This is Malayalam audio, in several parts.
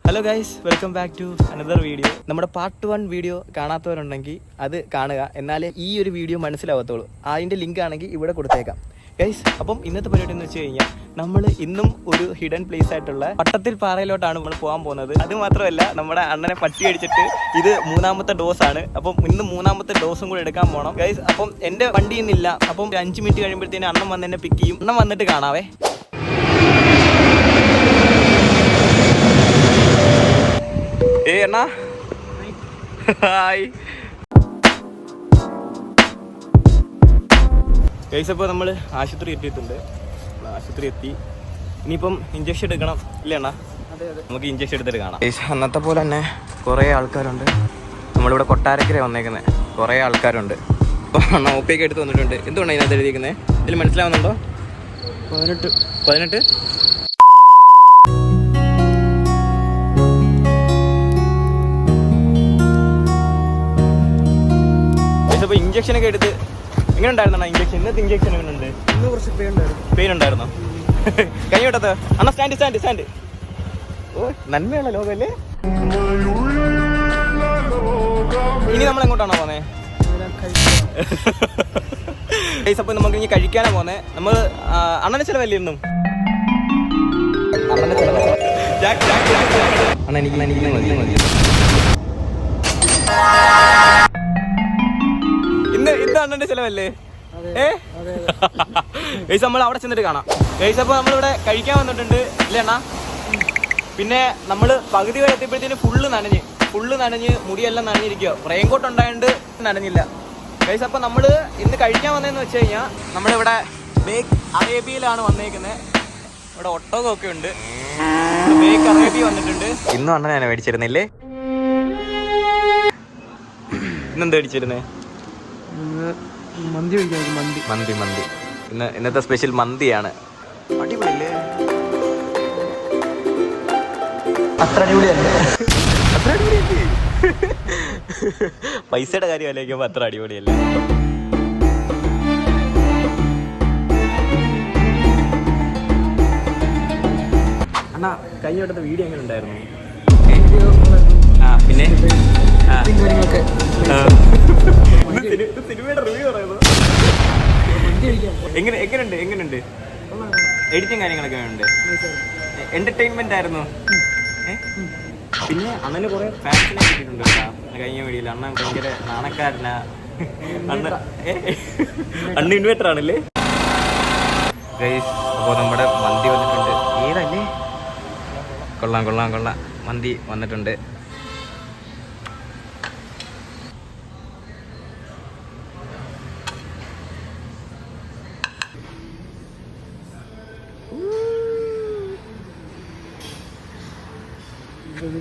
Hello guys, welcome back to another video. നമ്മുടെ പാർട്ട് 1 വീഡിയോ കാണാത്തവരുണ്ടെങ്കിൽ അത് കാണുക, എന്നാലേ ഈ ഒരു വീഡിയോ മനസ്സിലാവത്തുള്ളൂ. അതിൻ്റെ ലിങ്ക് ആണെങ്കിൽ ഇവിടെ കൊടുത്തേക്കാം ഗൈസ്. അപ്പം ഇന്നത്തെ പരിപാടി എന്ന് വെച്ച് കഴിഞ്ഞാൽ നമ്മൾ ഇന്നും ഒരു ഹിഡൻ പ്ലേസ് ആയിട്ടുള്ള വട്ടത്തിൽ പാറയിലോട്ടാണ് നമ്മൾ പോകാൻ പോകുന്നത്. അത് മാത്രമല്ല, നമ്മുടെ അണ്ണനെ പട്ടി അടിച്ചിട്ട് ഇത് 3ാമത്തെ ഡോസാണ്. അപ്പം ഇന്ന് 3ാമത്തെ ഡോസും കൂടെ എടുക്കാൻ പോകണം ഗൈസ്. അപ്പം എൻ്റെ വണ്ടി ഇന്നില്ല. അപ്പം 5 മിനിറ്റ് കഴിയുമ്പോഴത്തേനും അണ്ണൻ വന്ന് എന്നെ പിക്ക് ചെയ്യും. അണ്ണൻ വന്നിട്ട് കാണാവേ. അണ്ണാ ഹായ് ഗൈസ്. അപ്പോൾ നമ്മൾ ആശുപത്രി എത്തിയിട്ടുണ്ട്. ആശുപത്രി എത്തി. ഇനിയിപ്പം ഇഞ്ചക്ഷൻ എടുക്കണം ഇല്ലേ അണ്ണാ? നമുക്ക് ഇഞ്ചക്ഷൻ എടുത്തിട്ട് കാണാം ഗൈസ്. അന്നത്തെ പോലെ തന്നെ കുറേ ആൾക്കാരുണ്ട്. നമ്മളിവിടെ കൊട്ടാരക്കര വന്നേക്കുന്നത് കുറേ ആൾക്കാരുണ്ട്. അപ്പോൾ അണ്ണാ ഒപ്പിയൊക്കെ എടുത്ത് വന്നിട്ടുണ്ട്. എന്തുകൊണ്ടാണ് ഇതിനകത്ത് എഴുതിയിരിക്കുന്നത്? ഇതിൽ മനസ്സിലാവുന്നുണ്ടോ? 18. അപ്പോൾ ഇഞ്ചക്ഷനൊക്കെ എടുത്ത് എങ്ങനെ ഉണ്ടായിരുന്നോ ഇഞ്ചക്ഷൻ? ഇന്നത്തെ ഇഞ്ചക്ഷൻ എങ്ങനെ ഉണ്ട്? ഇന്ന് കുറച്ച് പെയിൻ ഉണ്ടായിരുന്നോ? കഴിഞ്ഞോട്ടത്ത് അണ്ണാ സ്റ്റാൻഡ്. ഓ, നന്മയുള്ള ലോകമല്ലേ. ഇനി നമ്മൾ എങ്ങോട്ടാണോ പോന്നേ? അപ്പോൾ നമുക്ക് ഇനി കഴിക്കാനാണ് പോന്നേ. നമ്മൾ അണ്ണനെ ചിലവല്ലേ ഇന്നും? അണ്ണനെ ചിലവ് അണ്ണ എനിക്ക് മതി. ഇന്ന് അണ്ണന്റെ ചിലവല്ലേ? ഗൈസ്, നമ്മൾ അവിടെ ചെന്നിട്ട് കാണാം ഗൈസ്. അപ്പോൾ നമ്മളിവിടെ കഴിക്കാൻ വന്നിട്ടുണ്ട് അല്ലേ അണ്ണാ? പിന്നെ നമ്മൾ പകുതി വരെ എത്തിയപ്പോഴത്തേന് ഫുള്ള് നനഞ്ഞ് മുടിയെല്ലാം നനഞ്ഞിരിക്കുക. റെയിൻകോട്ട് ഉണ്ടായതുകൊണ്ട് നനഞ്ഞില്ല ഗൈസ്. അപ്പോൾ നമ്മൾ ഇന്ന് കഴിക്കാൻ വന്നതെന്ന് വെച്ച് കഴിഞ്ഞാൽ നമ്മളിവിടെ ബേക്ക് അറേബ്യയിലാണ് വന്നേക്കുന്നത്. ഇവിടെ ഒട്ടകമൊക്കെ ഉണ്ട്. ബേക്ക് അറേബ്യ വന്നിട്ടുണ്ട്. ഇന്നും അണ്ണനാണ് മേടിച്ചിരുന്നില്ലേ? ഇന്നെന്താ മേടിച്ചിരുന്നേ? മന്തി കഴിക്കാൻ. മന്തി. ഇന്നത്തെ സ്പെഷ്യൽ മന്തിയാണ്. അടിപൊളിയല്ലേ? അത്ര അടിപൊളിയല്ലേ? പൈസയുടെ കാര്യം ആലോചിക്കുമ്പോൾ അത്ര അടിപൊളിയല്ലേ? അണ്ണാ, കഴിഞ്ഞ വട്ടത്തെ വീഡിയോ എങ്ങനെ ഉണ്ടായിരുന്നു? പിന്നെ സിനിമയുടെ റിവ്യൂ പറയുന്നു. എങ്ങനെയുണ്ട്? എഡിറ്റിങ് കാര്യങ്ങളൊക്കെ ഉണ്ട്. എന്റർടൈൻമെന്റ് ആയിരുന്നു. പിന്നെ അണ്ണന് കുറെ ഫാൻസിനെ കിട്ടിയിട്ടുണ്ട് കഴിഞ്ഞ വീഡിയോയിൽ. അണ്ണൻ ഭയങ്കര നാണക്കാരനാ. അണ്ണ ഇൻവേറ്റർ ആണല്ലേ ഗൈസ്. അപ്പോൾ നമ്മുടെ മന്തി വന്നിട്ടുണ്ട്. ഏതല്ലേ? കൊള്ളാം. മന്തി വന്നിട്ടുണ്ട്.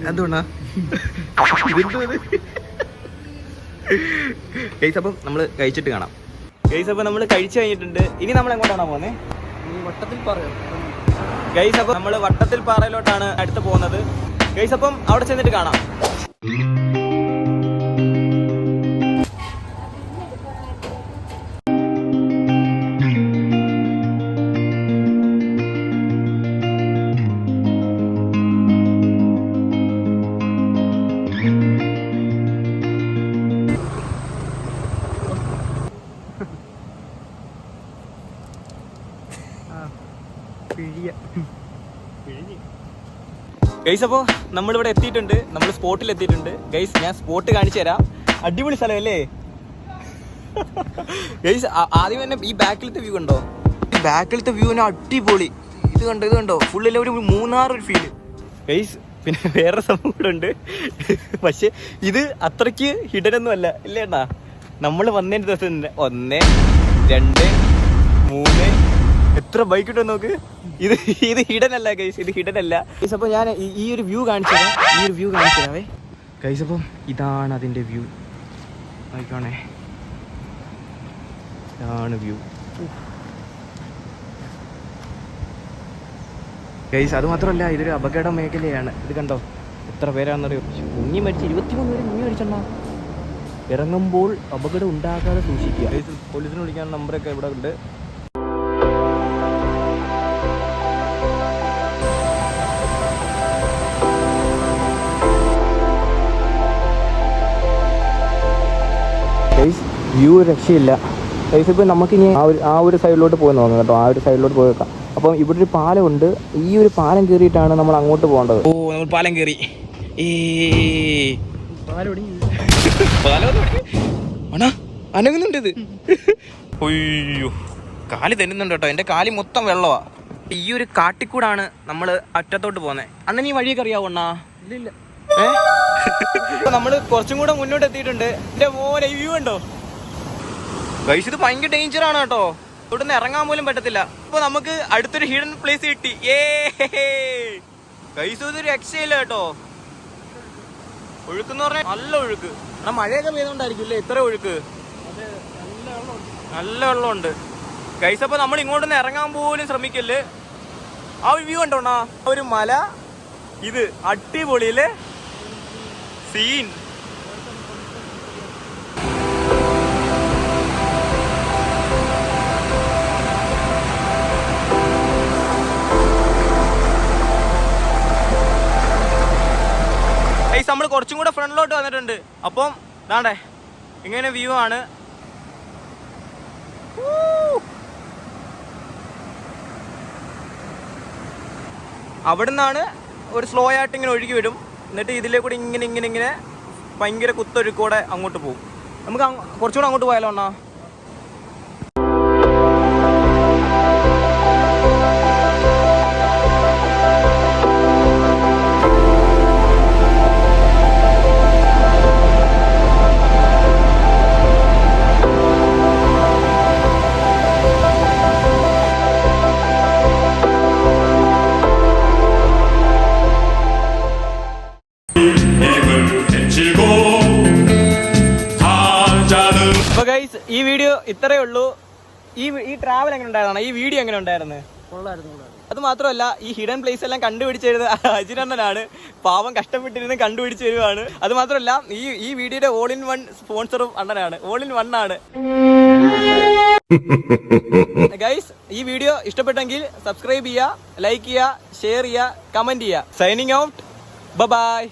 എന്തുകൊണ്ടാ ഗൈസ്? അപ്പം നമ്മൾ കഴിച്ചിട്ട് കാണാം ഗൈസ്. അപ്പം നമ്മൾ കഴിച്ചു കഴിഞ്ഞിട്ടുണ്ട്. ഇനി നമ്മൾ എങ്ങോട്ടാണോ പോകുന്നത്? വട്ടത്തിൽ പാറ ഗൈസ്. അപ്പം നമ്മൾ വട്ടത്തിൽ പാറയിലോട്ടാണ് അടുത്ത് പോകുന്നത് ഗൈസ്. അപ്പം അവിടെ ചെന്നിട്ട് കാണാം. ഗൈസ്, അപ്പോൾ നമ്മളിവിടെ എത്തിയിട്ടുണ്ട്. നമ്മൾ സ്പോട്ടിൽ എത്തിയിട്ടുണ്ട് ഗൈസ്. ഞാൻ സ്പോട്ട് കാണിച്ചു തരാം. അടിപൊളി സ്ഥലമല്ലേ ഗൈസ്? ആദ്യം തന്നെ ഈ ബാക്കിലത്തെ വ്യൂ ഉണ്ടോ? ഈ ബാക്കിലത്തെ വ്യൂവിന് അടിപൊളി. ഇത് കണ്ടോ ഫുള്ളിൽ ഒരു മൂന്നാർ ഒരു ഫീല് ഗൈസ്. പിന്നെ വേറെ സംഭവം കൂടെ ഉണ്ട്. പക്ഷെ ഇത് അത്രയ്ക്ക് ഹിഡനൊന്നും അല്ല ഇല്ലേണ്ണാ? നമ്മൾ വന്നതിൻ്റെ ദിവസം 1, 2, 3 എത്ര ബൈക്ക് ഇട്ടോ നോക്ക്. ഇത് ഹിഡൻ അല്ല ഗൈസ്, ഇത് ഹിഡൻ അല്ല ഗൈസ്. അപ്പോൾ ഞാൻ ഈ ഒരു വ്യൂ കാണിച്ചു തരാവേ ഗൈസ്. അപ്പം ഇതാണ് അതിൻ്റെ വ്യൂ. നോക്കണേ, ഇതാണ് വ്യൂ ഗൈസ്. അത് മാത്രമല്ല, ഇതൊരു അപകട മേഖലയാണ്. ഇത് കണ്ടോ എത്ര പേരാണെന്നറിയോ? മുങ്ങി മരിച്ച് 23 പേര് മുങ്ങി മരിച്ചെണ്ണ. ഇറങ്ങുമ്പോൾ അപകടം ഉണ്ടാകാതെ സൂക്ഷിക്കുക ഗൈസ്. പോലീസിന് വിളിക്കാൻ നമ്പറൊക്കെ ഇവിടെ ഉണ്ട്. വ്യൂ രക്ഷയില്ല ഗൈസ്. ഇപ്പോൾ നമുക്കിനി ആ ഒരു സൈഡിലോട്ട് പോയി നോക്കാം കേട്ടോ. ആ ഒരു സൈഡിലോട്ട് പോയി വെക്കാം. അപ്പം ഇവിടെ ഒരു പാലമുണ്ട്. ഈ ഒരു പാലം കയറിയിട്ടാണ് നമ്മൾ അങ്ങോട്ട് പോകേണ്ടത്. ഓ, നമ്മൾ പാലം കയറി. അനങ്ങുന്നുണ്ട് ഇത്. ഒയ്യോ, കാല് തരുന്നുണ്ട് കേട്ടോ. എൻ്റെ കാല് മൊത്തം വെള്ളമാ. ഈ ഒരു കാട്ടിക്കൂടാണ് നമ്മൾ അറ്റത്തോട്ട് പോകുന്നത്. അന്ന് നീ വഴിയൊക്കെ അറിയാവോ അണ്ണാ? ഇല്ല. നമ്മൾ കുറച്ചും കൂടെ മുന്നോട്ട് എത്തിയിട്ടുണ്ട്. എൻ്റെ മോനെ വ്യൂ ഉണ്ടോ ഗൈസ്? ഇത് ഭയങ്കര ഡേഞ്ചർ ആണ് കേട്ടോ. ഇവിടുന്ന് ഇറങ്ങാൻ പോലും പറ്റത്തില്ല. ഇപ്പൊ നമുക്ക് അടുത്തൊരു ഹിഡൻ പ്ലേസ് കിട്ടി. ഗൈസ് ഇതൊരു രക്ഷയില്ല കേട്ടോ. ഒഴുക്കെന്ന് പറഞ്ഞാൽ നല്ല ഒഴുക്ക്. മഴയൊക്കെ പെയ്തോണ്ടായിരിക്കും അല്ലേ ഇത്ര ഒഴുക്ക്? നല്ല വെള്ളമുണ്ട് ഗൈസ്. അപ്പൊ നമ്മൾ ഇങ്ങോട്ടൊന്ന് ഇറങ്ങാൻ പോലും ശ്രമിക്കല്ലേ. ആ വ്യൂ കണ്ടോണാ, ഒരു മല. ഇത് അടിപൊളിയില്ലേ സീൻ. നമ്മൾ കുറച്ചും കൂടെ ഫ്രണ്ടിലോട്ട് വന്നിട്ടുണ്ട്. അപ്പം ദാണ്ടേ ഇങ്ങനെ വ്യൂ ആണ്. അവിടെ നിന്നാണ് ഒരു സ്ലോ ആയിട്ട് ഇങ്ങനെ ഒഴുകി വരും. എന്നിട്ട് ഇതിലേ കൂടെ ഇങ്ങനെ ഭയങ്കര കുത്തൊഴുക്കൂടെ അങ്ങോട്ട് പോകും. നമുക്ക് കുറച്ചുകൂടെ അങ്ങോട്ട് പോയാലോ അണ്ണാ? അപ്പൊ ഗൈസ് ഈ വീഡിയോ ഇത്രയേ ഉള്ളൂ. ഈ ട്രാവൽ എങ്ങനെ ഉണ്ടായിരുന്നു? ഈ വീഡിയോ എങ്ങനെ ഉണ്ടായിരുന്നു? അത് മാത്രമല്ല ഈ ഹിഡൻ പ്ലേസ് എല്ലാം കണ്ടുപിടിച്ചത് അജിനണ്ണനാണ്. പാവം കഷ്ടപ്പെട്ടിരുന്ന് കണ്ടുപിടിച്ച് വരുവാണ്. അത് മാത്രമല്ല ഈ വീഡിയോയുടെ ഓൾ ഇൻ വൺ സ്പോൺസറും അണ്ണനാണ്. ഓൾ ഇൻ വൺ ആണ് ഗൈസ്. ഈ വീഡിയോ ഇഷ്ടപ്പെട്ടെങ്കിൽ സബ്സ്ക്രൈബ് ചെയ്യുക, ലൈക്ക് ചെയ്യുക, ഷെയർ ചെയ്യുക, കമന്റ് ചെയ്യുക. Signing out. ബൈ.